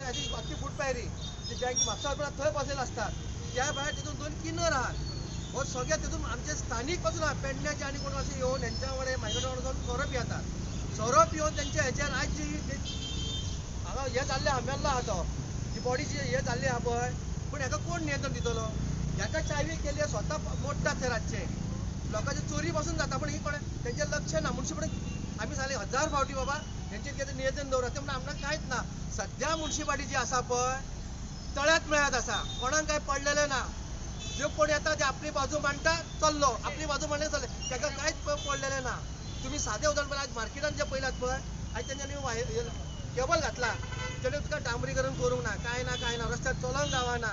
अख्खी फूट पायरी जी बँक म्हापसा थंय बसलेले असतात. त्या भायर तितून 2 किन्नर आहात. हो सगळे तितून आमचे स्थानिक पासून आहात. पेडण्याचे आणि कोण असे येऊन यांच्या वांगडा म्हाजे वांगडा जाऊन सोरो पियेतात. सोरो पिवन त्यांच्या हेचेर आज जी हांगा हे जाल्ले आहा मेल्लो आहा तो ही बॉडीची हे जाल्ली आहा पळय. पूण हेका कोण नियंत्रण दितलो? हेका चावी केली स्वता मोडटात ते रातचे. लोकांची चोरी पासून जाता पण ही कोण त्यांचे लक्ष ना. मुन्सिपालिटी आम्ही सांगले 1000 फावटी बाबा त्यांचे कितें नियंत्रण दवरा ते म्हणून आमकां कांयच ना. सध्या मुन्सिपालिटी जी आसा पळय तळ्यात मेळत आसा. कोणाक काय पडलेले ना. जो कोण येता ते आपली बाजू मांडटा चल्लो. आपली बाजू मांडले चल्ले. ताका कांयच पडलेले ना. तुम्ही सादे उदाहरण आज मार्केटान जे पळयलात पळय आज तेंच्यांनी केबल घातला तेणे तुका डांबरीकरण करूंक ना काय ना रस्त्यार चलोंक गावना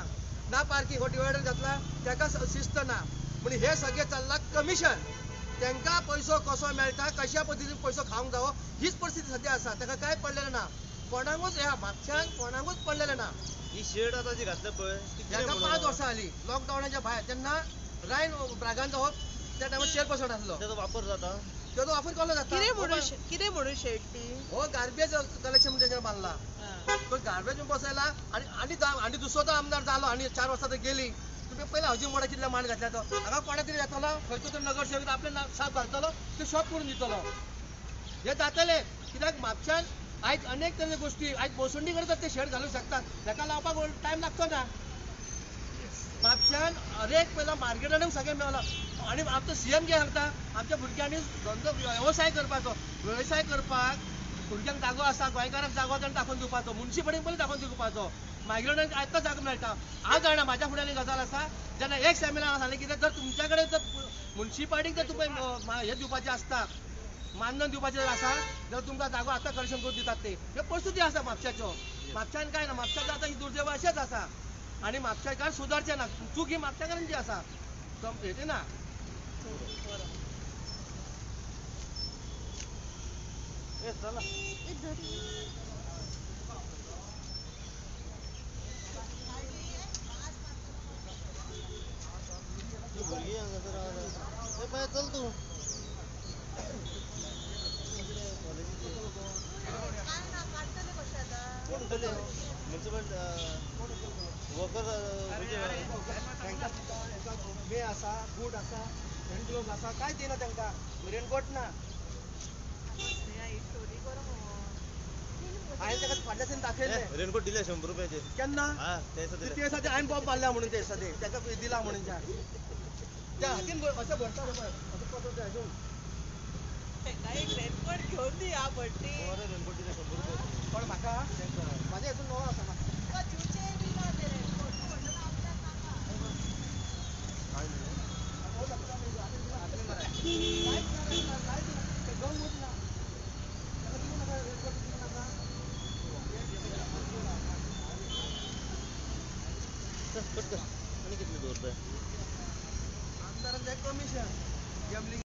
ना पार्किंग हो डिवायडर घातला ताका शिस्त ना. म्हणजे हे सगळे चल्ला कमिशन. तांकां पैसो कसो मेळटा कशा पद्दतीन पैसो खावंक जावो हीच परिस्थिती सध्या आसा. ताका काय पडलेलें ना. कोणाकूच ह्या म्हापश्यान कोणाकूच पडलेलें ना. ही शेड आता जी घातल्या पळय हाका 5 वर्सां जाली लॉकडावनाच्या भायर तेन्ना रायन ब्रागांचो हो त्या टायमार चेअरपर्सन आसलो. त्याचा वापर जाता तेजो वापर केलो जाता. कितें म्हणून शेड ती हो गार्बेज कलेक्शन तेजेर बांदला. तो गार्बेज बसयला आणि दुसरो तो आमदार जालो आणि 4 वर्सां तर गेली. तुम्ही पयला हावजींग बोर्डा कितल्या मान घातल्या तो हांगा कोणा तरी येतलो खंयचो तरी नगरसेवक आपले साप घालतलो ते शॉप करून दितलो. हे जातले कित्याक म्हापश्यान आयज अनेक तरेच्यो गोष्टी आयज बोसुंडी करतात ते शेड घालूंक शकतात. ताका लावपाक टायम लागचो ना. म्हापश्यान हरेक पयला मार्केटानूच सगळें मेळलो आणि आमचो सीएम कितें सांगता आमच्या भुरग्यांनी धंदो वेवसाय करपाक भुरग्यांक जागो आसा गोंयकारांक जागो ताणें दाखोवन दिवपाचो. मुन्सिपालिटीन पयलीं दाखोवन दिवपाचो. मायग्रंटांक आत्तां जागो मेळटा. हांव जाणा म्हाज्या फुड्यान एक गजाल आसा जेन्ना एक सेमिनार सांगलें कितें जर तुमच्या कडेन जर मुन्सिपालिटीक जर तुमकां हें दिवपाचें आसता मानधन दिवपाचें आसा जाल्यार तुमकां जागो आतां कलेक्शन करून दितात ते. ह्यो परिस्थिती आसा म्हापश्याच्यो. म्हापश्यान काय ना म्हापश्याचो आतां ही दुर्दैव अशेंच आसा आणि म्हापश्या काय सुदारचें ना. चूक ही म्हापश्याकारांची आसा हेची ना. चला चल तू वर्कर बे आसा बूट आसा हँड ग्लोव्स आसा काय दिना तांकां रेनकोट ना. हांवें ताका फाटल्या दिसांनी दाखयलें रेनकोट दिले 100 रुपयाचे. केन्ना ते साठी हांवें बॉब मारल्या म्हणून ते सद्या ताका दिला म्हणून त्या हातीन अशें भरता अशें पत्र घेवन एक रेनकोट घेवन दी ह्या बड्डे रेनकोट दिले 100 रुपये. पण म्हाका म्हाज्या हितून नवो आसा म्हाका दिवचे बी ना ते रेनकोट कितले 2 रुपये आमदारांचं कमिशन गॅमलिंग